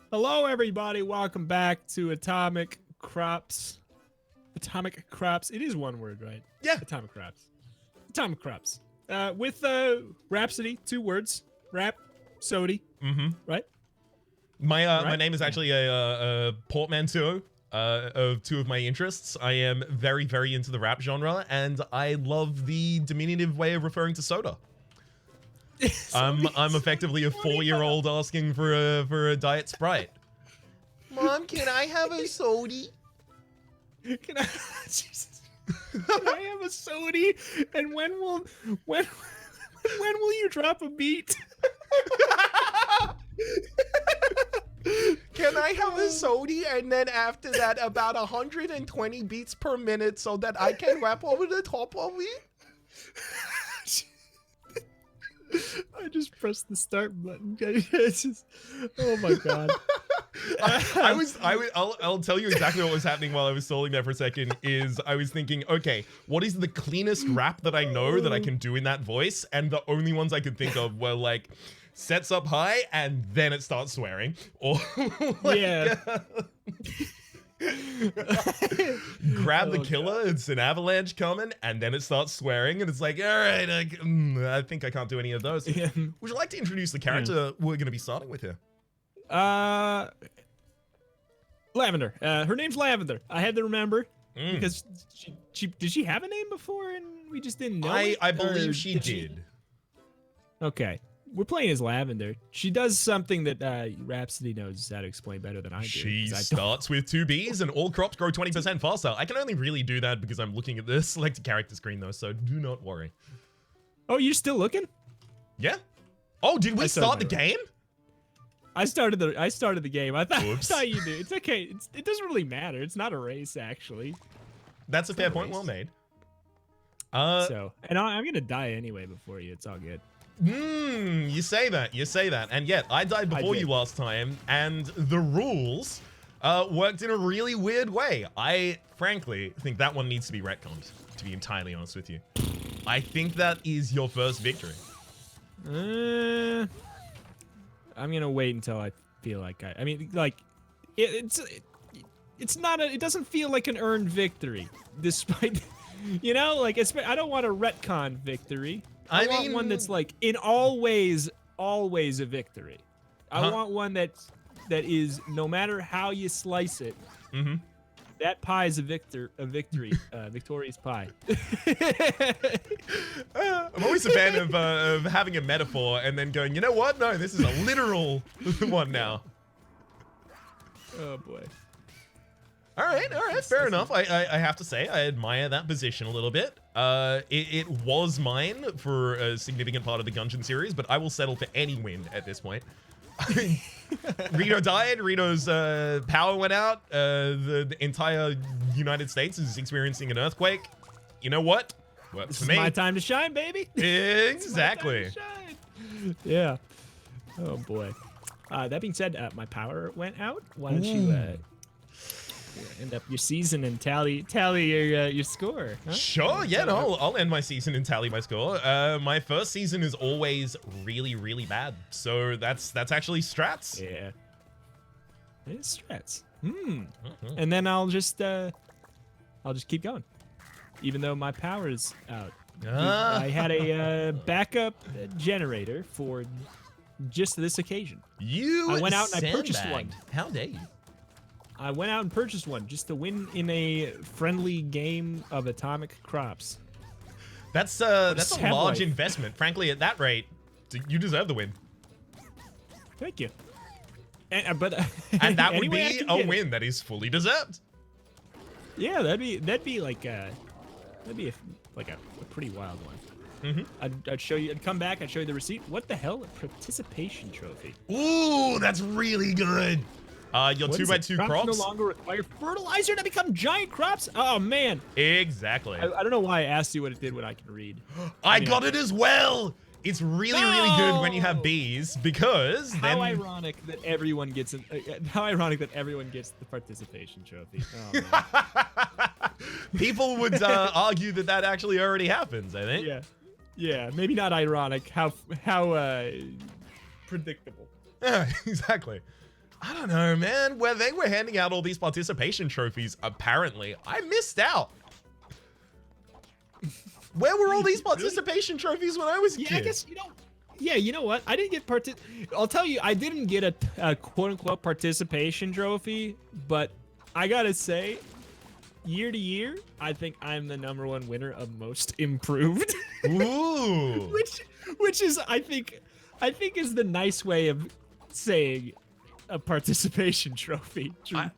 Hello, everybody. Welcome back to Atomic Crops. Atomic Crops. It is one word, right? Yeah. Atomic Crops. Atomic Crops. With Rhapsody, 2 words. Rhapsody. Right? My name is actually a portmanteau of 2 of my interests. I am very, very into the rap genre, and I love the diminutive way of referring to soda. I'm effectively a 4-year-old asking for a diet Sprite. Mom, can I have a sody? Can I? Jesus. Can I have a sody? And when will you drop a beat? Can I have a sody and then after that about 120 beats per minute so that I can rap over the top of it? I just pressed the start button. It's just, oh my god. I'll tell you exactly what was happening while I was stalling there for a second. Is I was thinking, okay, what is the cleanest rap that I know that I can do in that voice? And the only ones I could think of were like sets up high and then it starts swearing, or like, yeah. Grab the killer, God. It's an avalanche coming, and then it starts swearing, and it's like, all right, I think I can't do any of those. Yeah. Would you like to introduce the character we're going to be starting with here? Lavender. Her name's Lavender. I had to remember because did she have a name before and we just didn't know? I believe she did. Okay. We're playing as Lavender. She does something that Rhapsody knows how to explain better than I do. She starts with 2 Bs and all crops grow 20% faster. I can only really do that because I'm looking at the selected character screen though, so do not worry. Oh, you're still looking? Yeah. Oh, did we start the game? I started the game. I thought you did. It's okay. It doesn't really matter. It's not a race, actually. That's a fair point. Well made. And I'm gonna die anyway before you. It's all good. You say that, and yet I died before you last time, and the rules worked in a really weird way. I frankly think that one needs to be retconned, to be entirely honest with you. I think that is your first victory. I'm gonna wait until I feel like I mean, like, it's not it doesn't feel like an earned victory, despite, you know, like, I don't want a retcon victory. I want one that's like in all ways, always a victory. I want one that is, no matter how you slice it, that pie is a victory, victorious pie. I'm always a fan of having a metaphor and then going, you know what? No, this is a literal one now. Oh boy. All right, fair enough. I have to say, I admire that position a little bit. It was mine for a significant part of the Gungeon series, but I will settle for any win at this point. Reto died, Reto's power went out, the entire United States is experiencing an earthquake. You know what? Works for me. It's my time to shine, baby. Exactly. Yeah. Oh boy. That being said, my power went out. Why don't you end up your season and tally your score? Huh? Sure, yeah, no, I'll end my season and tally my score. My first season is always really, really bad, so that's actually strats. Yeah, it is strats. And then I'll just keep going, even though my power is out. I had a backup generator for just this occasion. I went out and I purchased one. How dare you? I went out and purchased one just to win in a friendly game of Atomic Crops. That's a large investment. Frankly, at that rate, you deserve the win. Thank you. And that would be a win that is fully deserved. Yeah, that'd be like a pretty wild one. I'd show you. I'd come back. I'd show you the receipt. What the hell? A participation trophy. Ooh, that's really good. Your 2x2 crops no longer require fertilizer to become giant crops. Oh man. Exactly. I don't know why I asked you what it did when I can read. I got it as well. It's really, really good when you have bees because how ironic that everyone gets how ironic that everyone gets the participation trophy. Oh, man. People would argue that actually already happens, I think. Yeah, maybe not ironic. How predictable. Yeah, exactly. I don't know, man. Where they were handing out all these participation trophies, apparently, I missed out. Where were all these participation trophies when I was a kid? I guess, yeah, you know what? I didn't get I'll tell you, I didn't get a quote-unquote participation trophy, but I gotta say, year to year, I think I'm the #1 winner of most improved. Ooh. which is, I think is the nice way of saying a participation trophy.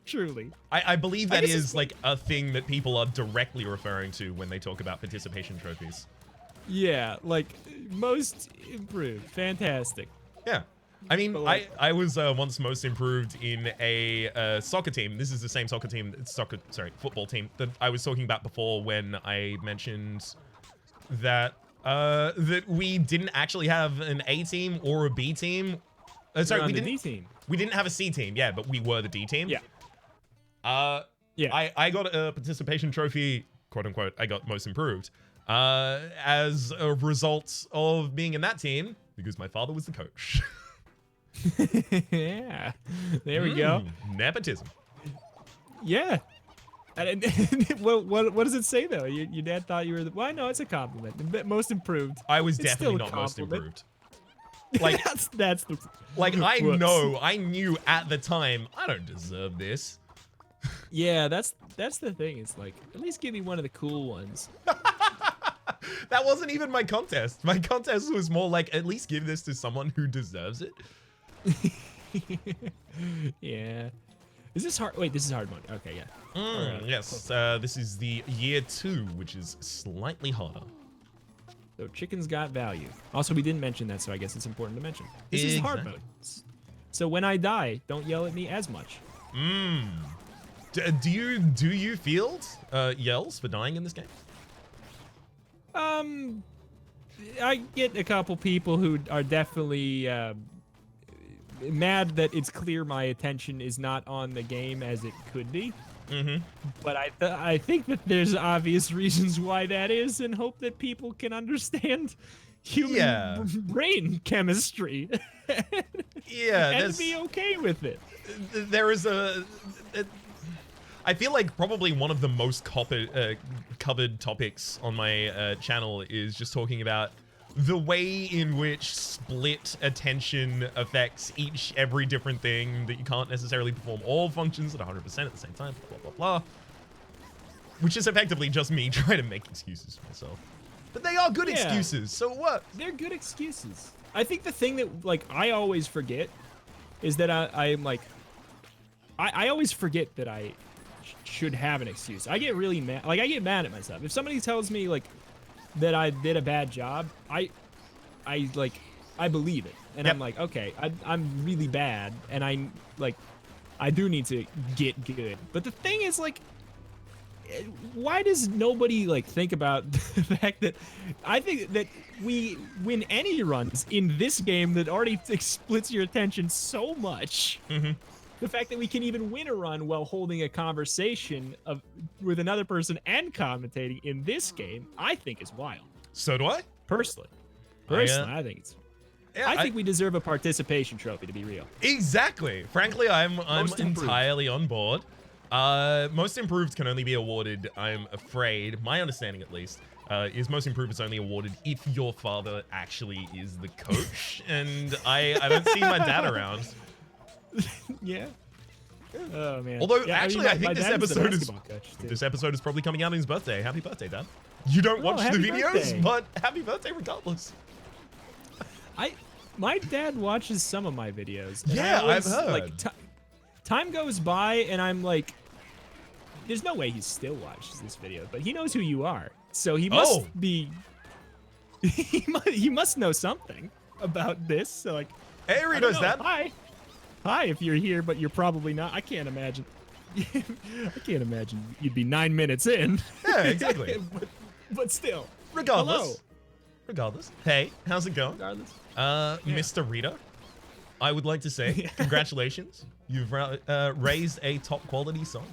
Truly. I believe that is like a thing that people are directly referring to when they talk about participation trophies. Yeah, like most improved. Fantastic. Yeah. I mean, I was once most improved in a soccer team. This is the same football team that I was talking about before when I mentioned that that we didn't actually have an A team or a B team. Sorry, we didn't. D team. We didn't have a C team, yeah, but we were the D team. Yeah. Yeah. I got a participation trophy, quote unquote. I got most improved as a result of being in that team because my father was the coach. Yeah. There we go. Nepotism. Yeah. And what does it say though? Your dad thought you were the. Well, no, it's a compliment. Most improved. I was It's definitely still a not most compliment. improved. Like that's the. Like I Whoops. I knew at the time I don't deserve this. Yeah, that's the thing. It's like at least give me one of the cool ones. That wasn't even my contest. My contest was more like at least give this to someone who deserves it. Yeah. Is this hard? Wait, this is hard mode. Okay, yeah. Alright. Yes, this is the year 2, which is slightly harder. So chickens got value. Also, we didn't mention that, so I guess it's important to mention. This is hard mode. So when I die, don't yell at me as much. Do you field yells for dying in this game? I get a couple people who are definitely mad that it's clear my attention is not on the game as it could be. But I think that there's obvious reasons why that is, and hope that people can understand human brain chemistry. And be okay with it. There is I feel like probably one of the most covered topics on my channel is just talking about the way in which split attention affects every different thing, that you can't necessarily perform all functions at 100% at the same time, blah, blah, blah. Which is effectively just me trying to make excuses for myself. But they are good excuses, so what? They're good excuses. I think the thing that, like, I always forget is that I'm like, I always forget that I should have an excuse. I get really mad. Like, I get mad at myself. If somebody tells me, like, that I did a bad job, I believe it. And I'm like, okay, I'm really bad, and I do need to get good. But the thing is, like, why does nobody, like, think about the fact that I think that we win any runs in this game that already splits your attention so much. The fact that we can even win a run while holding a conversation with another person and commentating in this game, I think is wild. So do I. Personally, I think it's. Yeah, I think we deserve a participation trophy, to be real. Exactly. Frankly, I'm entirely on board. Most improved can only be awarded, I'm afraid, my understanding at least, is most improved is only awarded if your father actually is the coach, and I don't see my dad around. Yeah. Oh man. Although yeah, actually, I think this episode is probably coming out on his birthday. Happy birthday, Dad. You don't watch the videos, but happy birthday regardless. My dad watches some of my videos. Yeah, I've heard. Like, time goes by, and I'm like, there's no way he still watches this video, but he knows who you are, so he must be. He must know something about this. So like, hey, Reto's dad. Hi, if you're here, but you're probably not. I can't imagine. I can't imagine you'd be 9 minutes in. Yeah, exactly. but still. Regardless. Hey, how's it going? Regardless. Mr. Reto, I would like to say congratulations. You've raised a top quality song.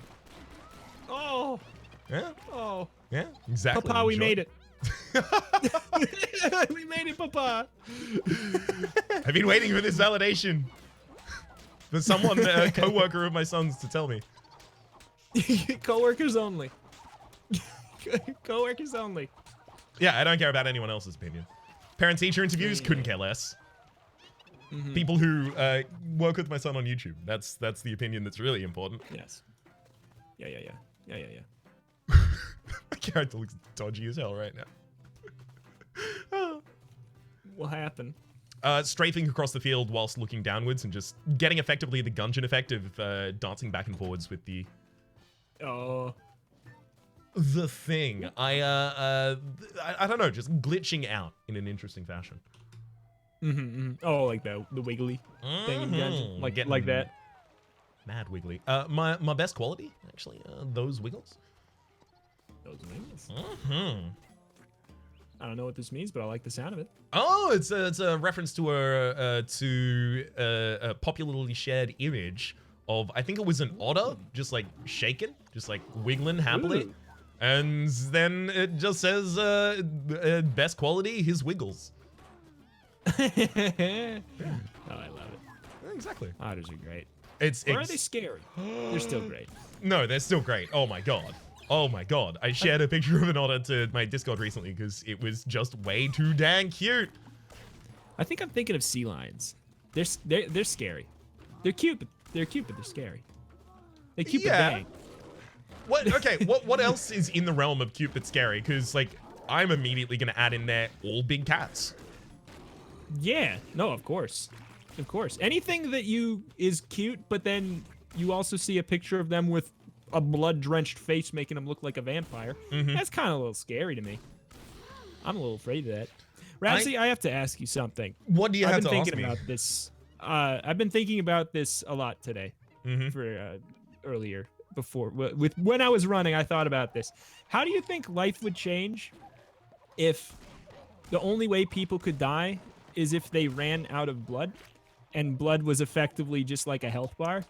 Oh. Yeah. Oh. Yeah, exactly. Papa, we made it. We made it, Papa. I've been waiting for this validation. For someone, a co-worker of my son's, to tell me. Coworkers only. Coworkers only. Yeah, I don't care about anyone else's opinion. Parent-teacher interviews, couldn't care less. People who work with my son on YouTube. That's the opinion that's really important. Yes. Yeah. My character looks dodgy as hell right now. What happened? Strafing across the field whilst looking downwards and just getting effectively the Gungeon effect of dancing back and forwards with the... Oh. The thing. I don't know, just glitching out in an interesting fashion. Oh, like the wiggly thing in Gungeon. Like that. Mad wiggly. My best quality, actually, those wiggles. Those wiggles. I don't know what this means, but I like the sound of it. Oh, it's a reference to a popularly shared image of, I think it was an otter, just like shaking, just like wiggling happily. Ooh. And then it just says, best quality, his wiggles. Oh, I love it. Exactly. Otters are great. Or are they scary? They're still great. No, they're still great. Oh my god. Oh my god. I shared a picture of an otter to my Discord recently because it was just way too dang cute. I think I'm thinking of sea lions. They're scary. They're cute, but they're scary. They cute but dang. What? Okay. What else is in the realm of cute but scary? Because like I'm immediately gonna add in there all big cats. Yeah. No, of course. Of course. Anything that is cute, but then you also see a picture of them with a blood-drenched face making them look like a vampire. That's kind of a little scary to me. I'm a little afraid of that. Rhapsody, I have to ask you something. What do you have to ask me? I've been thinking about this. I've been thinking about this a lot today. For earlier, before when I was running, I thought about this. How do you think life would change if the only way people could die is if they ran out of blood, and blood was effectively just like a health bar?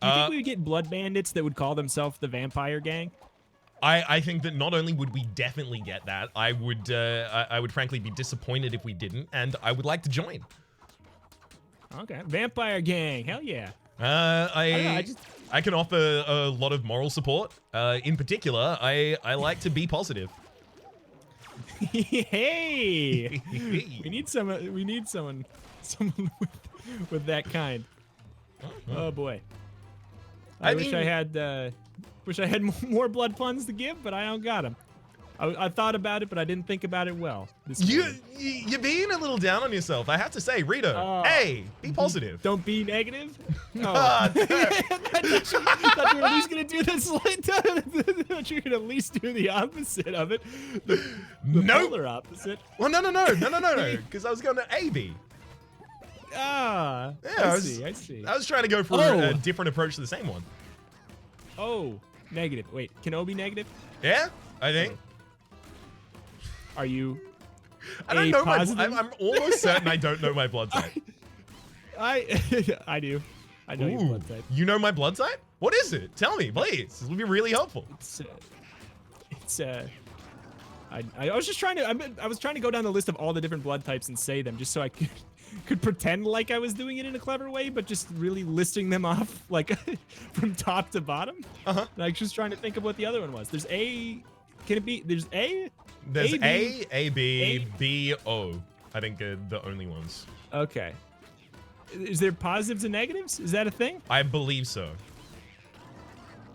Do you think we would get blood bandits that would call themselves the Vampire Gang? I think that not only would we definitely get that, I would frankly be disappointed if we didn't, and I would like to join. Okay, Vampire Gang, hell yeah. I can offer a lot of moral support. In particular, I like to be positive. Hey, we need someone with that kind. Oh boy. I wish I had more blood puns to give, but I don't got them. I thought about it, but I didn't think about it well. You're being a little down on yourself. I have to say, Reto. Hey, be positive. Don't be negative. I thought you were at least gonna do this. I thought you were gonna at least do the opposite of it. The polar opposite. Well, no. Because I was going to A-B. Ah, yeah, I see. I was trying to go for a different approach to the same one. Oh, negative. Wait, can O be negative? Yeah, I think. Are you? I don't know positive? I'm almost certain I don't know my blood type. I do. I know your blood type. You know my blood type? What is it? Tell me, please. This would be really helpful. I was just trying to. I was trying to go down the list of all the different blood types and say them, just so I could pretend like I was doing it in a clever way, but just really listing them off like from top to bottom. Like just trying to think of what the other one was. There's A. Can it be? There's A. There's A, B, B, O. I think are the only ones. Okay. Is there positives and negatives? Is that a thing? I believe so.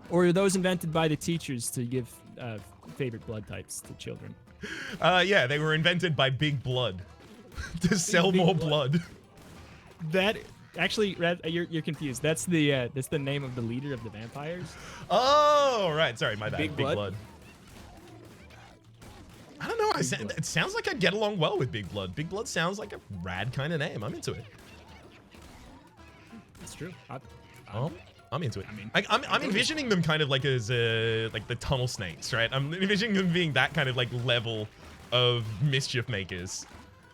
Or are those invented by the teachers to give favorite blood types to children? Yeah, they were invented by Big Blood to sell more blood. That actually, you're confused. That's the name of the leader of the vampires. Oh, right. Sorry, my bad. Big Blood. I don't know. It sounds like I'd get along well with Big Blood. Big Blood sounds like a rad kind of name. I'm into it. That's true. I'm into it. I'm envisioning them kind of like as like the tunnel snakes, right? I'm envisioning them being that kind of like level of mischief makers.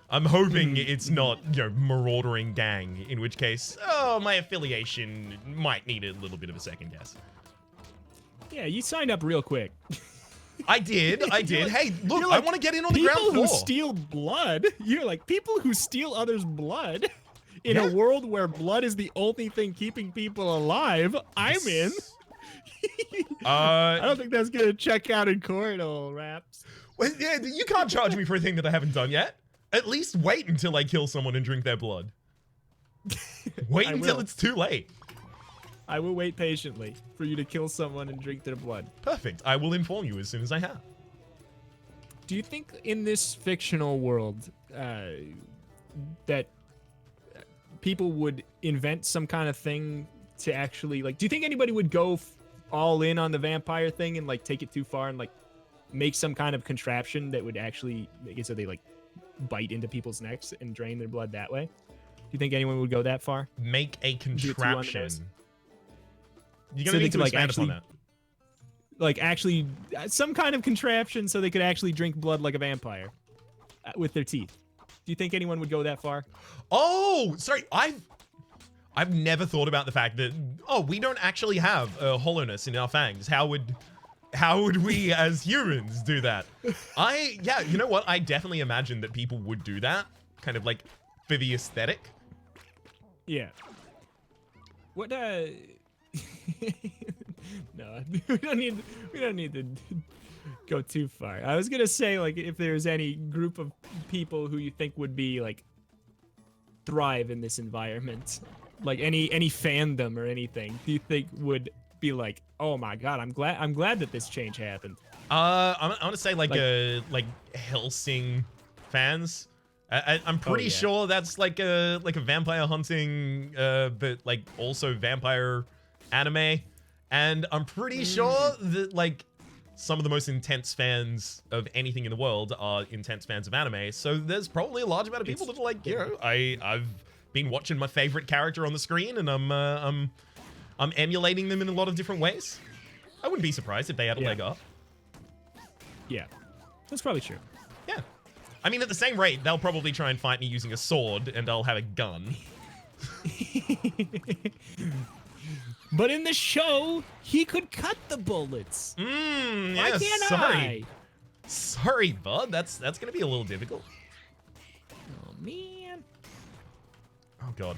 I'm hoping it's not, maraudering gang, in which case, my affiliation might need a little bit of a second guess. Yeah, you signed up real quick. I did. Hey, look, I want to get in on the ground floor. People who steal blood. You're like, people who steal others' blood? In Yeah. a world where blood is the only thing keeping people alive, I'm in. I don't think that's gonna check out in court, old Rhaps. Well, yeah, you can't charge me for a thing that I haven't done yet. At least wait until I kill someone and drink their blood. Wait until it's too late. I will wait patiently for you to kill someone and drink their blood. Perfect. I will inform you as soon as I have. Do you think in this fictional world that people would invent some kind of thing to actually, like, do you think anybody would go all in on the vampire thing and, like, take it too far and, like, make some kind of contraption that would actually make it so they, like, bite into people's necks and drain their blood that way? Do you think anyone would go that far? Make a contraption. You're So gonna they need to could, like, expand actually- upon that. Like, actually, some kind of contraption so they could actually drink blood like a vampire with their teeth. Do you think anyone would go that far? Oh, sorry. I've never thought about the fact that, oh, we don't actually have a hollowness in our fangs. How would we as humans do that? Yeah, you know what? I definitely imagine that people would do that, kind of like for the aesthetic. Yeah. What no, we don't need to go too far. I was gonna say, like, if there's any group of people who you think would be, like, thrive in this environment, like any fandom or anything, do you think would be like, oh my god, I'm glad that this change happened? I'm gonna say like Hellsing fans. I'm pretty sure that's like a vampire hunting, but like also vampire anime, and I'm pretty sure that like some of the most intense fans of anything in the world are intense fans of anime. So there's probably a large amount of people that are like, you know, I've been watching my favorite character on the screen, and I'm emulating them in a lot of different ways. I wouldn't be surprised if they had a leg up. Yeah, that's probably true. Yeah. I mean, at the same rate, they'll probably try and fight me using a sword, and I'll have a gun. But in the show, he could cut the bullets. Yeah, Why can't sorry. Sorry, bud. That's gonna be a little difficult. Oh, man. Oh, God.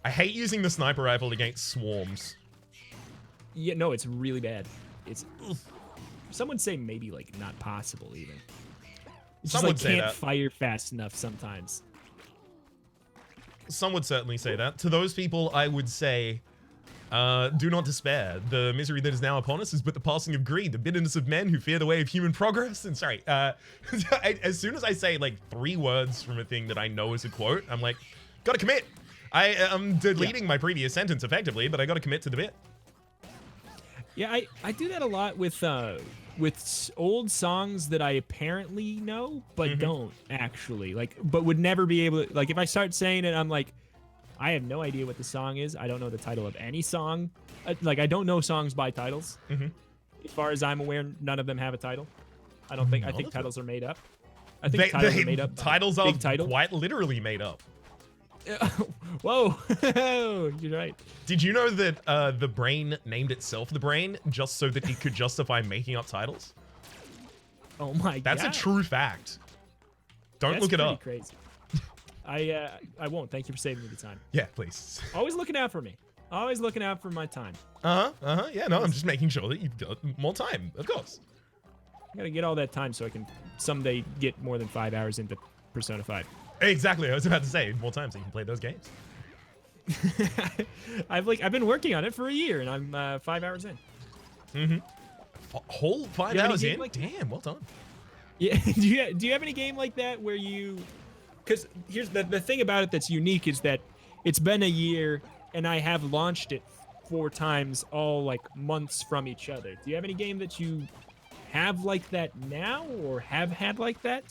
I hate using the sniper rifle against swarms. Yeah, no, it's really bad. Some would say maybe, like, not possible, even. It's Some just, would say can't that. fire fast enough sometimes. Some would certainly say that. To those people, I would say, do not despair. The misery that is now upon us is but the passing of greed, the bitterness of men who fear the way of human progress. And sorry, as soon as I say like 3 words from a thing that I know is a quote, I'm like, gotta commit. I'm deleting my previous sentence effectively, but I gotta commit to the bit. Yeah, I do that a lot with old songs that I apparently know, but don't actually. Like, but would never be able to, like, if I start saying it, I'm like, I have no idea what the song is. I don't know the title of any song. Like, I don't know songs by titles. As far as I'm aware, none of them have a title. I don't think. I think titles are made up. I think titles are made up. Titles are Big title. quite literally made up. Whoa, you're right. Did you know that the brain named itself the brain just so that it could justify making up titles? Oh my god. That's a true fact. Don't look it up. Crazy. I won't. Thank you for saving me the time. Yeah, please. Always looking out for me. Always looking out for my time. Yeah, no, I'm just making sure that you've got more time, of course. I gotta get all that time so I can someday get more than 5 hours into Persona 5. Exactly, I was about to say, more time so you can play those games. I've been working on it for a year, and I'm 5 hours in. Whole 5 You have any hours game in? like- Damn, well done. Yeah. Do you have any game like that where you? Because here's the thing about it that's unique is that it's been a year, and I have launched it 4 times, all like months from each other. Do you have any game that you have like that now, or have had like that?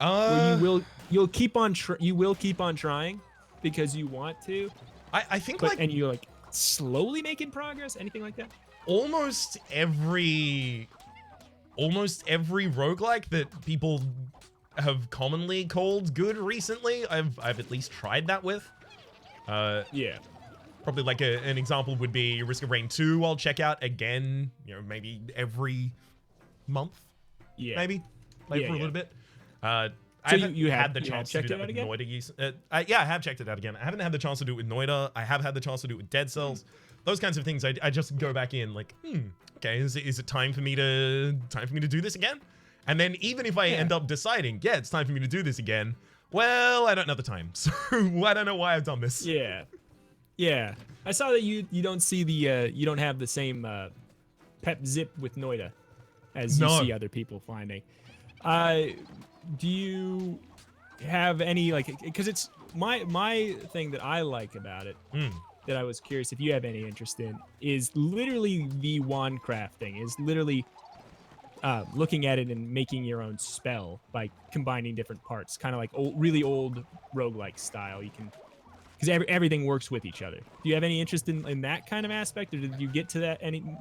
Where you'll keep on trying because you want to, I think but like and you're like slowly making progress. Anything like that? almost every roguelike that people have commonly called good recently, I've at least tried that with. Yeah. Probably like an example would be Risk of Rain 2. I'll check out again, you know, maybe every month. Yeah. Maybe play Yeah, for a yeah. little bit. I you- haven't you have- had the you have chance to do checked it that out with again? Noita use. Yeah, I have checked it out again. I haven't had the chance to do it with Noita. I have had the chance to do it with Dead Cells. Those kinds of things. I just go back in like, okay, is it time for me to do this again? And then even if I Yeah. end up deciding, yeah, it's time for me to do this again. Well, I don't know the time, so I don't know why I've done this. Yeah. Yeah. I saw that you don't see the you don't have the same pep zip with Noita as you No. see other people finding. Do you have any like because it's my thing that I like about it that I was curious if you have any interest in is literally the wand crafting is literally looking at it and making your own spell by combining different parts, kind of like really old roguelike style. You can, because everything works with each other. Do you have any interest in that kind of aspect, or did you get to that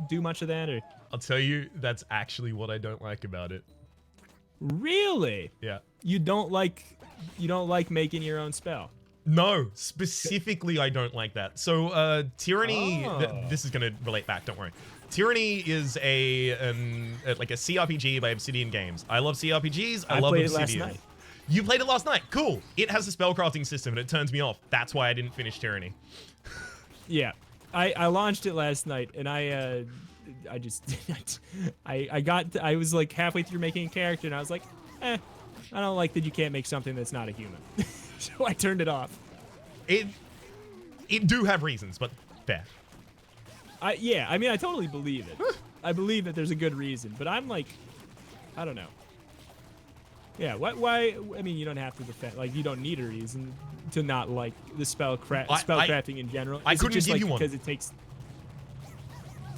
do much of that, or? I'll tell you, that's actually what I don't like about it. Really? Yeah. You don't like making your own spell? No, specifically, I don't like that. So, Tyranny, Oh. this is going to relate back, don't worry. Tyranny is like a CRPG by Obsidian Games. I love CRPGs. I love played it Obsidian. last night. You played it last night. Cool. It has a spellcrafting system and it turns me off. That's why I didn't finish Tyranny. Yeah, I launched it last night, and I just I was like halfway through making a character, and I was like, I don't like that you can't make something that's not a human. So I turned it off. It do have reasons, but fair. Yeah, I mean, I totally believe it. I believe that there's a good reason, but I'm like, I don't know. Yeah, why? I mean, you don't have to defend. Like, you don't need a reason to not like the spellcrafting in general. I Is it couldn't just, give like, you one. because it takes.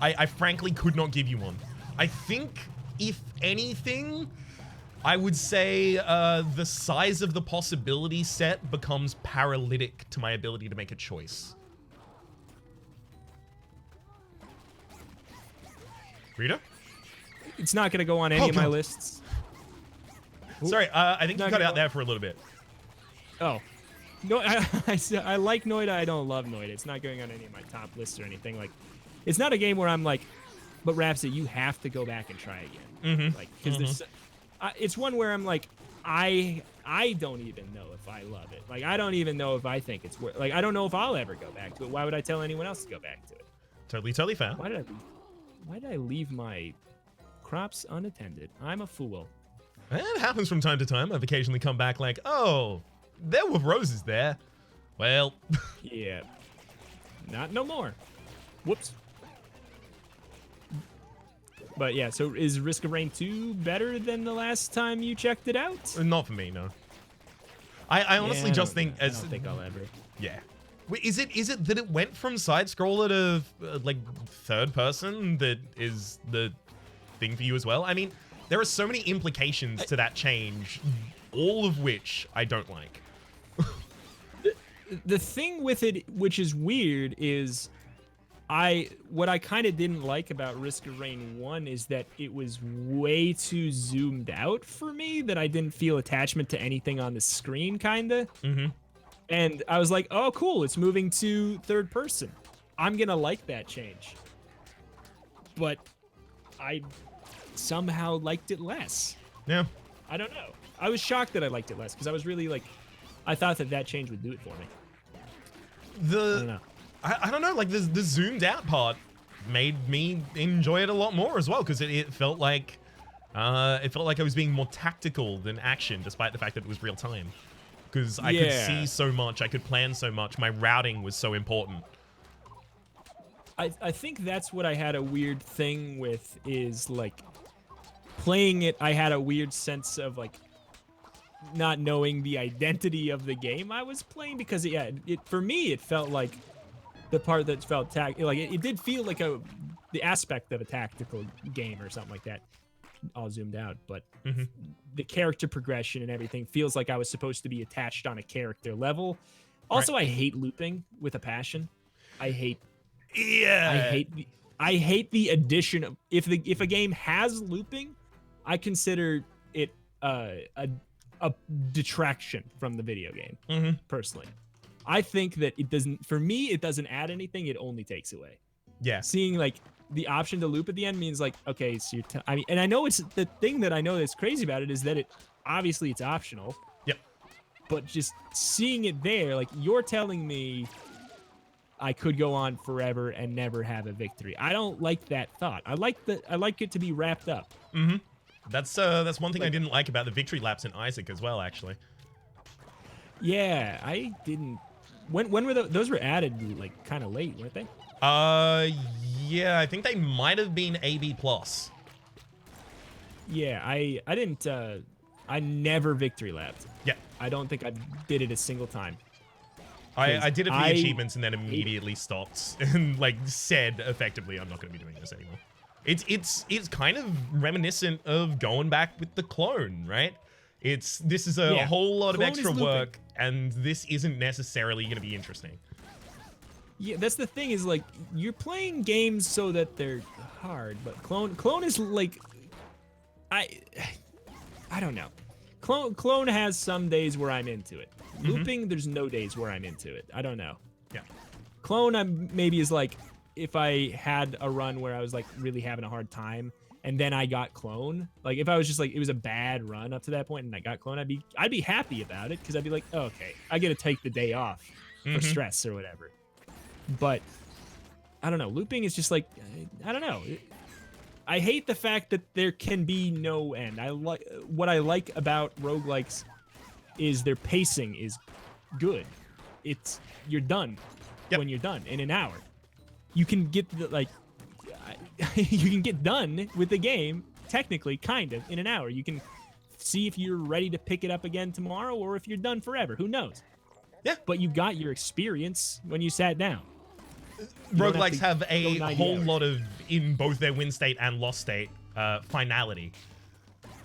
I frankly could not give you one. I think, if anything, I would say the size of the possibility set becomes paralytic to my ability to make a choice. Rita? It's not gonna go on any of my God. lists. Sorry, I think you Not cut gonna out go- there for a little bit. Oh. No, I like Noida. I don't love Noida. It's not going on any of my top lists or anything. Like, it's not a game where I'm like, but Rhapsody, you have to go back and try again. Like, because there's, it's one where I'm like, I don't even know if I love it. Like, I don't even know if I think it's worth. Like, I don't know if I'll ever go back to it. Why would I tell anyone else to go back to it? Totally fair. Why did I leave my crops unattended? I'm a fool. It happens from time to time. I've occasionally come back like, oh, there were roses there. Well, Yeah. Not no more. Whoops. But yeah, so is Risk of Rain 2 better than the last time you checked it out? not for me, no. I honestly Yeah, just I think don't think I'll ever. yeah. Wait, is it that it went from side scroller to like third person that is the thing for you as well? I mean, there are so many implications to that change, all of which I don't like. The thing with it, which is weird, is what I kind of didn't like about Risk of Rain 1 is that it was way too zoomed out for me, that I didn't feel attachment to anything on the screen, kinda. And I was like, oh, cool, it's moving to third person. I'm gonna like that change. But I somehow liked it less. Yeah. I don't know. I was shocked that I liked it less, because I was really like, I thought that change would do it for me. I don't know. I don't know, like the zoomed out part made me enjoy it a lot more as well, because it felt like I was being more tactical than action, despite the fact that it was real time. Because I could see so much, I could plan so much, my routing was so important. I think that's what I had a weird thing with, is like playing it, I had a weird sense of like not knowing the identity of the game I was playing, because for me it felt like the part that felt it did feel like the aspect of a tactical game or something like that, all zoomed out, but the character progression and everything feels like I was supposed to be attached on a character level. Also, I hate looping with a passion. I hate the addition of, if a game has looping, I consider it a detraction from the video game. Personally, I think that it doesn't. For me, it doesn't add anything. It only takes away. Yeah. Seeing like the option to loop at the end means like, okay, so I mean, and I know it's the thing that I know that's crazy about it is that obviously it's optional, but just seeing it there, like you're telling me I could go on forever and never have a victory. I don't like that thought. I like it to be wrapped up. Mm-hmm. That's one thing I didn't like about the victory laps in Isaac as well, actually. Yeah, I didn't. When were those were added like kind of late, weren't they? Yeah, I think they might have been AB plus. Yeah, I didn't. I never victory lapped. Yeah, I don't think I did it a single time. I did it for the achievements and then immediately stopped and like said effectively, I'm not going to be doing this anymore. It's kind of reminiscent of going back with the clone, right? This is a whole lot of extra work, and this isn't necessarily going to be interesting. Yeah, that's the thing is like you're playing games so that they're hard, but clone is like I don't know. Clone has some days where I'm into it. Looping, there's no days where I'm into it. I don't know. Yeah. Clone maybe is like if I had a run where I was like really having a hard time and then I got clone. Like if I was just like it was a bad run up to that point and I got clone, I'd be happy about it because I'd be like, oh, okay, I get to take the day off for stress or whatever. But I don't know. Looping is just like I don't know. I hate the fact that there can be no end. What I like about roguelikes is their pacing is good. You're done when you're done in an hour. You can get you can get done with the game technically kind of in an hour. You can see if you're ready to pick it up again tomorrow or if you're done forever. Who knows? Yeah. But you got your experience when you sat down. Roguelikes have a whole lot of, in both their win state and loss state, finality.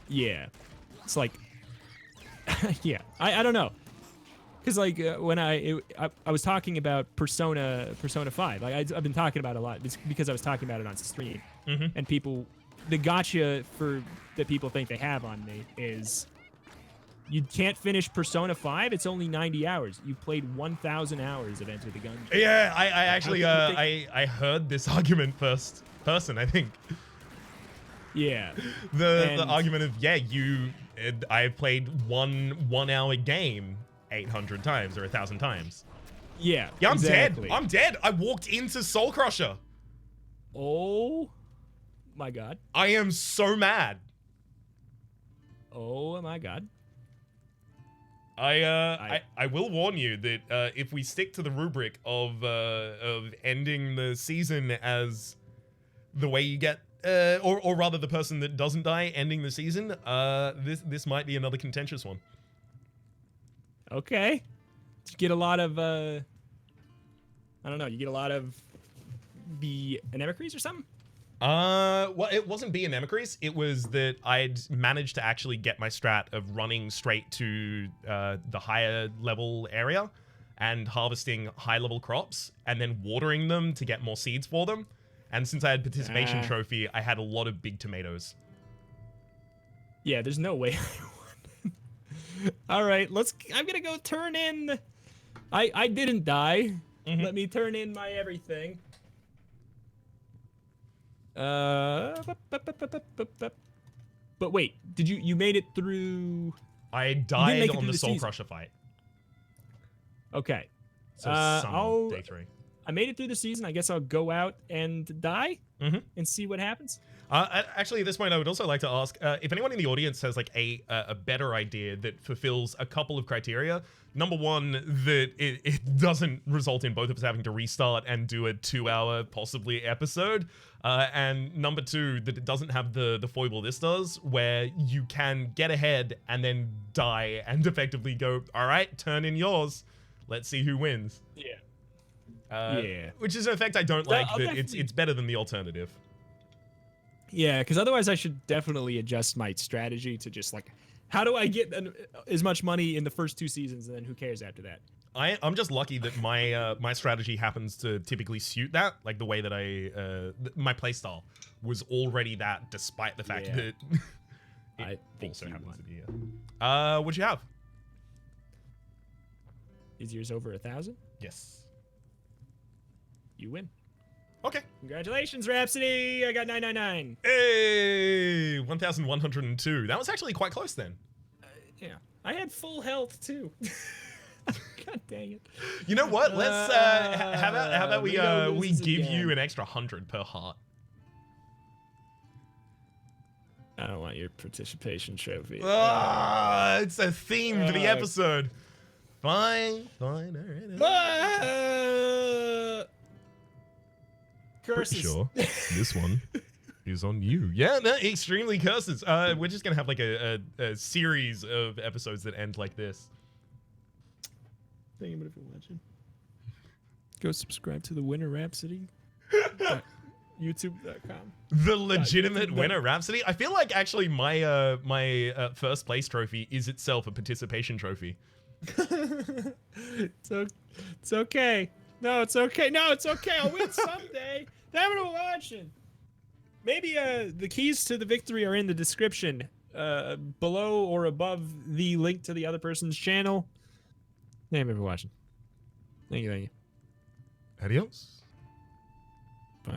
Yeah. It's like, yeah, I don't know. Because like when I was talking about Persona 5, like I've been talking about it a lot. It's because I was talking about it on stream. And the gotcha that people think they have on me is you can't finish Persona 5. It's only 90 hours. You played 1,000 hours of Enter the Gungeon. Yeah, I actually I heard this argument first person, I think. Yeah. The argument of I played one hour game 800 times or 1,000 times. Yeah. Yeah, I'm exactly. dead. I'm dead. I walked into Soul Crusher. Oh my god. I am so mad. Oh my god. I will warn you that if we stick to the rubric of ending the season as the way you get, or rather the person that doesn't die ending the season, this might be another contentious one. Okay. Did you get a lot of I don't know, you get a lot of the Anemocries or something? Well, it wasn't B Anemocries. It was that I'd managed to actually get my strat of running straight to the higher level area and harvesting high level crops and then watering them to get more seeds for them. And since I had participation trophy, I had a lot of big tomatoes. Yeah, there's no way I won. All right, I'm gonna go turn in. I didn't die. Let me turn in my everything. But wait, did you made it through? I died on the Soul Crusher fight. Okay. So day 3. I made it through the season. I guess I'll go out and die and see what happens. Actually, at this point, I would also like to ask if anyone in the audience has like a better idea that fulfills a couple of criteria. Number one, that it doesn't result in both of us having to restart and do a 2-hour possibly episode. And number two, that it doesn't have the foible this does, where you can get ahead and then die and effectively go, all right, turn in yours. Let's see who wins. Yeah. Which is an effect I don't like, that it's better than the alternative. Yeah, because otherwise I should definitely adjust my strategy to just like, how do I get as much money in the first 2 seasons and then who cares after that? I'm just lucky that my strategy happens to typically suit that, like the way that my playstyle was already that, despite the fact that I think also you happens won. to be. What'd you have? Is yours over 1,000? Yes. You win. Okay. Congratulations, Rhapsody! I got 999. Hey, 1,102. That was actually quite close then. Yeah. I had full health too. God dang it. You know what? Let's how about we Reto we loses give again. you an extra 100 per heart. I don't want your participation trophy. Ah, it's a theme for the episode. Fine, all right. Curses. Pretty sure this one is on you. Yeah, no, extremely curses. We're just gonna have like a series of episodes that end like this. Thank you for watching. Go subscribe to the winner Rhapsody. YouTube.com. The legitimate winner, Rhapsody. I feel like actually my my first place trophy is itself a participation trophy. It's okay. No, it's okay. No, it's okay. I'll win someday. Thank you for watching. Maybe the keys to the victory are in the description below or above the link to the other person's channel. Thank you for watching. Thank you. Adios.